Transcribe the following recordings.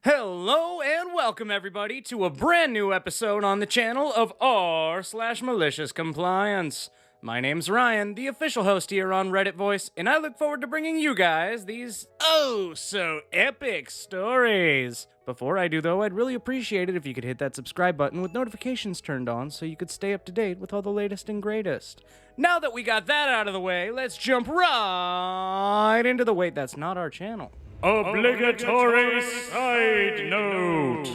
Hello and welcome everybody to a brand new episode on the channel of r/MaliciousCompliance. My name's Ryan, the official host here on Reddit Voice, and I look forward to bringing you guys these so epic stories. Before I do though, I'd really appreciate it if you could hit that subscribe button with notifications turned on so you could stay up to date with all the latest and greatest. Now that we got that out of the way, let's jump right into the wait, that's not our channel. Obligatory side note.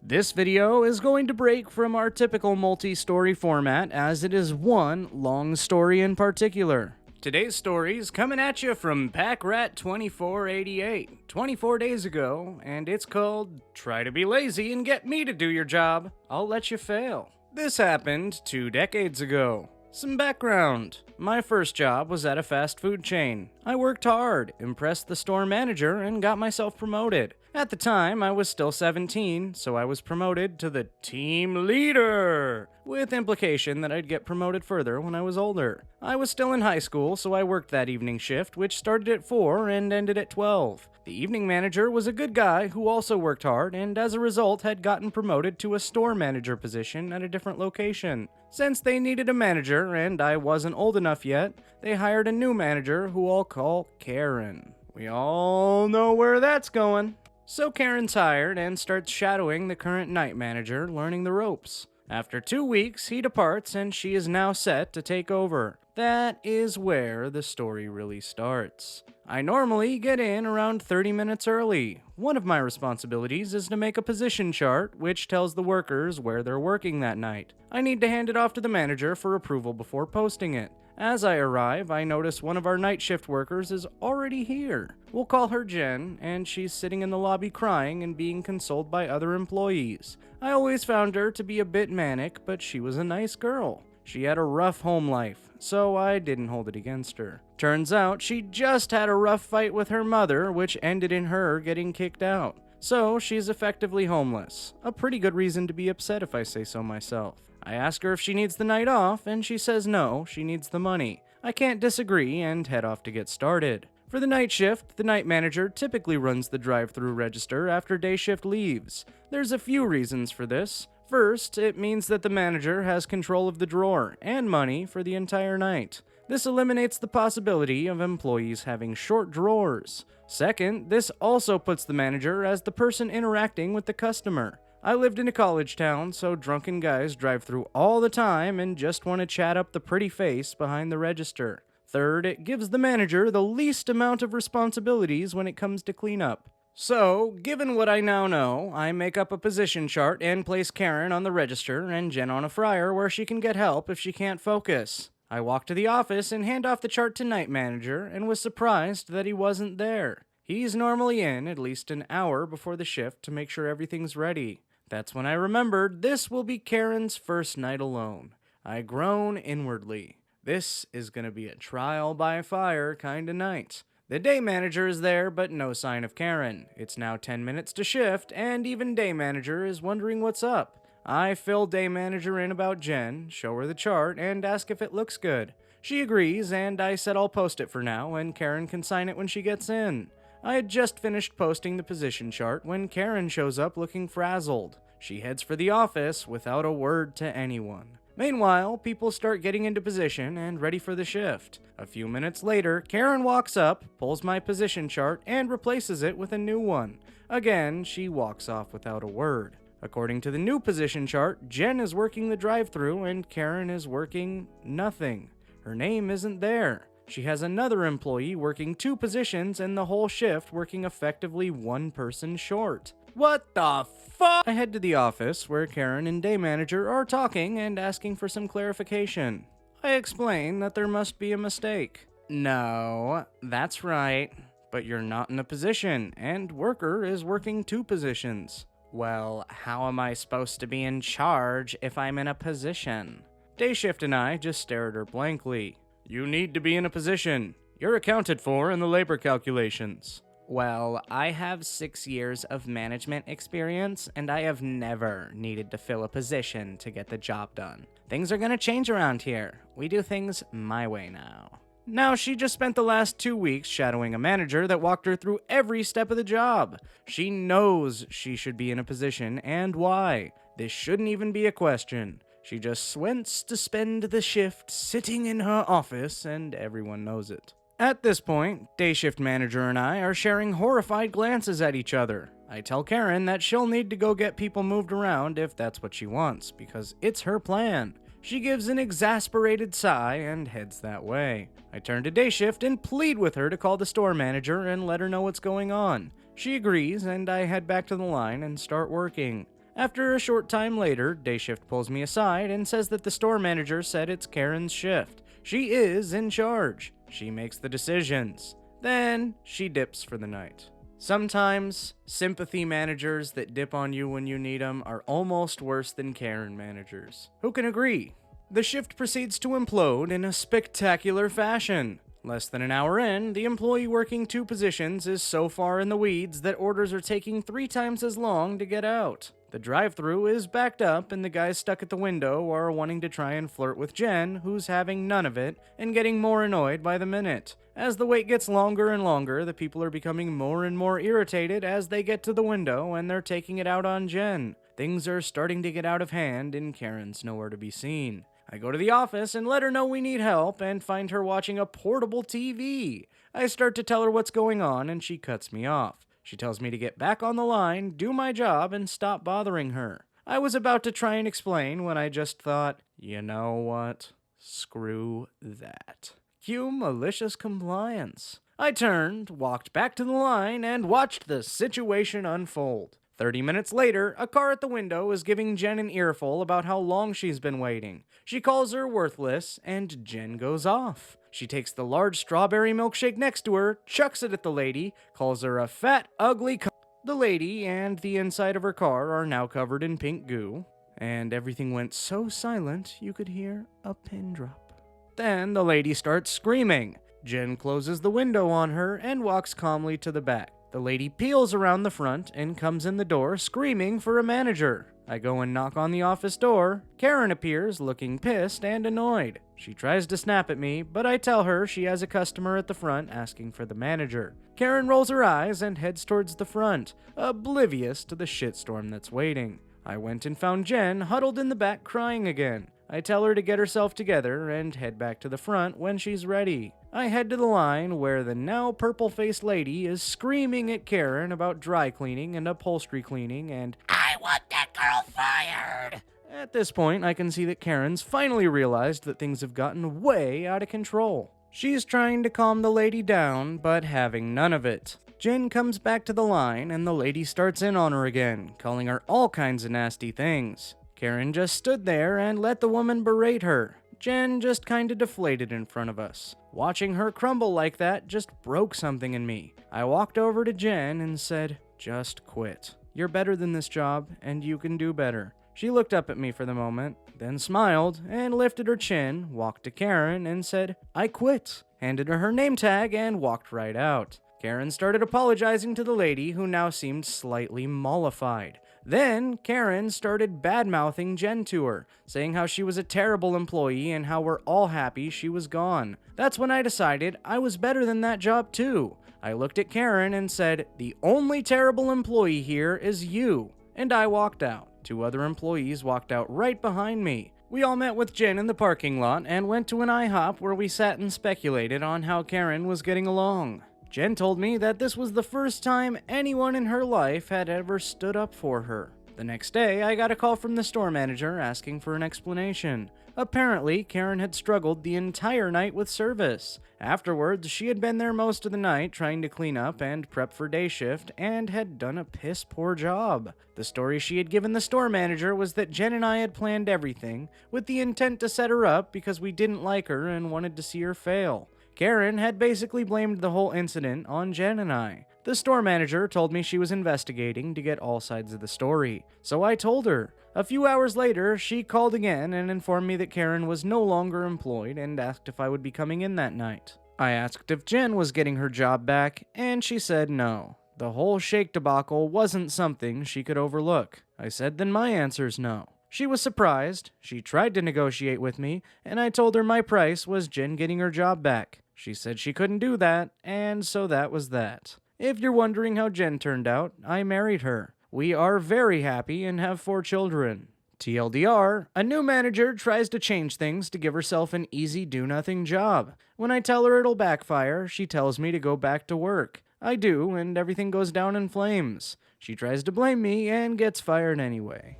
This video is going to break from our typical multi-story format as it is one long story in particular. Today's story is coming at you from PackRat2488, 24 days ago, and it's called Try to Be Lazy and Get Me to Do Your Job, I'll Let You Fail. This happened 2 decades ago. Some background. My first job was at a fast food chain. I worked hard, impressed the store manager, and got myself promoted. At the time, I was still 17, so I was promoted to the team leader, with implication that I'd get promoted further when I was older. I was still in high school, so I worked that evening shift, which started at 4 and ended at 12. The evening manager was a good guy who also worked hard, and as a result had gotten promoted to a store manager position at a different location. Since they needed a manager, and I wasn't old enough yet, they hired a new manager who I'll call Karen. We all know where that's going. So Karen's hired and starts shadowing the current night manager, learning the ropes. After 2 weeks, he departs and she is now set to take over. That is where the story really starts. I normally get in around 30 minutes early. One of my responsibilities is to make a position chart, which tells the workers where they're working that night. I need to hand it off to the manager for approval before posting it. As I arrive, I notice one of our night shift workers is already here. We'll call her Jen, and she's sitting in the lobby crying and being consoled by other employees. I always found her to be a bit manic, but she was a nice girl. She had a rough home life, so I didn't hold it against her. Turns out she just had a rough fight with her mother, which ended in her getting kicked out. So she's effectively homeless. A pretty good reason to be upset if I say so myself. I ask her if she needs the night off, and she says no, she needs the money. I can't disagree and head off to get started. For the night shift, the night manager typically runs the drive-thru register after day shift leaves. There's a few reasons for this. First, it means that the manager has control of the drawer and money for the entire night. This eliminates the possibility of employees having short drawers. Second, this also puts the manager as the person interacting with the customer. I lived in a college town, so drunken guys drive through all the time and just want to chat up the pretty face behind the register. Third, it gives the manager the least amount of responsibilities when it comes to cleanup. So, given what I now know, I make up a position chart and place Karen on the register and Jen on a fryer where she can get help if she can't focus. I walk to the office and hand off the chart to night manager and was surprised that he wasn't there. He's normally in at least an hour before the shift to make sure everything's ready. That's when I remembered this will be Karen's first night alone. I groan inwardly. This is gonna be a trial by fire kinda night. The day manager is there, but no sign of Karen. It's now 10 minutes to shift, and even day manager is wondering what's up. I fill day manager in about Jen, show her the chart, and ask if it looks good. She agrees, and I said I'll post it for now, and Karen can sign it when she gets in. I had just finished posting the position chart when Karen shows up looking frazzled. She heads for the office without a word to anyone. Meanwhile, people start getting into position and ready for the shift. A few minutes later, Karen walks up, pulls my position chart, and replaces it with a new one. Again, she walks off without a word. According to the new position chart, Jen is working the drive-thru and Karen is working nothing. Her name isn't there. She has another employee working 2 positions and the whole shift working effectively 1 person short. What the fuck? I head to the office where Karen and day manager are talking and asking for some clarification. I explain that there must be a mistake. No, that's right, but you're not in a position and worker is working 2 positions. Well, how am I supposed to be in charge if I'm in a position? Day shift and I just stare at her blankly. You need to be in a position. You're accounted for in the labor calculations. Well, I have 6 years of management experience, and I have never needed to fill a position to get the job done. Things are gonna change around here. We do things my way now. Now she just spent the last 2 weeks shadowing a manager that walked her through every step of the job. She knows she should be in a position and why. This shouldn't even be a question. She just wants to spend the shift sitting in her office, and everyone knows it. At this point, day shift manager and I are sharing horrified glances at each other. I tell Karen that she'll need to go get people moved around if that's what she wants, because it's her plan. She gives an exasperated sigh and heads that way. I turn to day shift and plead with her to call the store manager and let her know what's going on. She agrees, and I head back to the line and start working. After a short time later, day shift pulls me aside and says that the store manager said it's Karen's shift. She is in charge. She makes the decisions. Then she dips for the night. Sometimes, sympathy managers that dip on you when you need them are almost worse than Karen managers. Who can agree? The shift proceeds to implode in a spectacular fashion. Less than an hour in, the employee working 2 positions is so far in the weeds that orders are taking 3 times as long to get out. The drive-thru is backed up, and the guys stuck at the window are wanting to try and flirt with Jen, who's having none of it and getting more annoyed by the minute. As the wait gets longer and longer, the people are becoming more and more irritated as they get to the window, and they're taking it out on Jen. Things are starting to get out of hand, and Karen's nowhere to be seen. I go to the office and let her know we need help and find her watching a portable TV. I start to tell her what's going on, and she cuts me off. She tells me to get back on the line, do my job, and stop bothering her. I was about to try and explain when I just thought, you know what? Screw that. Cue malicious compliance. I turned, walked back to the line, and watched the situation unfold. 30 minutes later, a car at the window is giving Jen an earful about how long she's been waiting. She calls her worthless, and Jen goes off. She takes the large strawberry milkshake next to her, chucks it at the lady, calls her a fat, ugly The lady and the inside of her car are now covered in pink goo, and everything went so silent you could hear a pin drop. Then the lady starts screaming. Jen closes the window on her and walks calmly to the back. The lady peels around the front and comes in the door screaming for a manager. I go and knock on the office door. Karen appears looking pissed and annoyed. She tries to snap at me, but I tell her she has a customer at the front asking for the manager. Karen rolls her eyes and heads towards the front, oblivious to the shitstorm that's waiting. I went and found Jen huddled in the back crying again. I tell her to get herself together and head back to the front when she's ready. I head to the line where the now purple-faced lady is screaming at Karen about dry cleaning and upholstery cleaning and, "I want that girl fired!" At this point, I can see that Karen's finally realized that things have gotten way out of control. She's trying to calm the lady down, but having none of it. Jen comes back to the line and the lady starts in on her again, calling her all kinds of nasty things. Karen just stood there and let the woman berate her. Jen just kinda deflated in front of us. Watching her crumble like that just broke something in me. I walked over to Jen and said, "Just quit. You're better than this job, and you can do better." She looked up at me for the moment, then smiled and lifted her chin, walked to Karen and said, "I quit," handed her name tag and walked right out. Karen started apologizing to the lady, who now seemed slightly mollified. Then, Karen started bad-mouthing Jen to her, saying how she was a terrible employee and how we're all happy she was gone. That's when I decided I was better than that job too. I looked at Karen and said, "The only terrible employee here is you," and I walked out. 2 other employees walked out right behind me. We all met with Jen in the parking lot and went to an IHOP where we sat and speculated on how Karen was getting along. Jen told me that this was the first time anyone in her life had ever stood up for her. The next day, I got a call from the store manager asking for an explanation. Apparently, Karen had struggled the entire night with service. Afterwards, she had been there most of the night trying to clean up and prep for day shift and had done a piss-poor job. The story she had given the store manager was that Jen and I had planned everything with the intent to set her up because we didn't like her and wanted to see her fail. Karen had basically blamed the whole incident on Jen and I. The store manager told me she was investigating to get all sides of the story, so I told her. A few hours later, she called again and informed me that Karen was no longer employed and asked if I would be coming in that night. I asked if Jen was getting her job back, and she said no. The whole shake debacle wasn't something she could overlook. I said then my answer's no. She was surprised. She tried to negotiate with me, and I told her my price was Jen getting her job back. She said she couldn't do that, and so that was that. If you're wondering how Jen turned out, I married her. We are very happy and have 4 children. TLDR, a new manager tries to change things to give herself an easy do-nothing job. When I tell her it'll backfire, she tells me to go back to work. I do, and everything goes down in flames. She tries to blame me and gets fired anyway.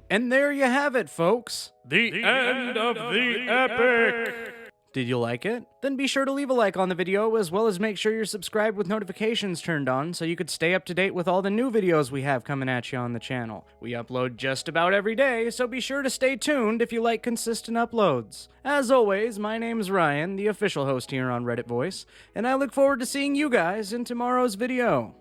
And there you have it, folks. The end of the epic! Did you like it? Then be sure to leave a like on the video, as well as make sure you're subscribed with notifications turned on so you could stay up to date with all the new videos we have coming at you on the channel. We upload just about every day, so be sure to stay tuned if you like consistent uploads. As always, my name's Ryan, the official host here on Reddit Voice, and I look forward to seeing you guys in tomorrow's video.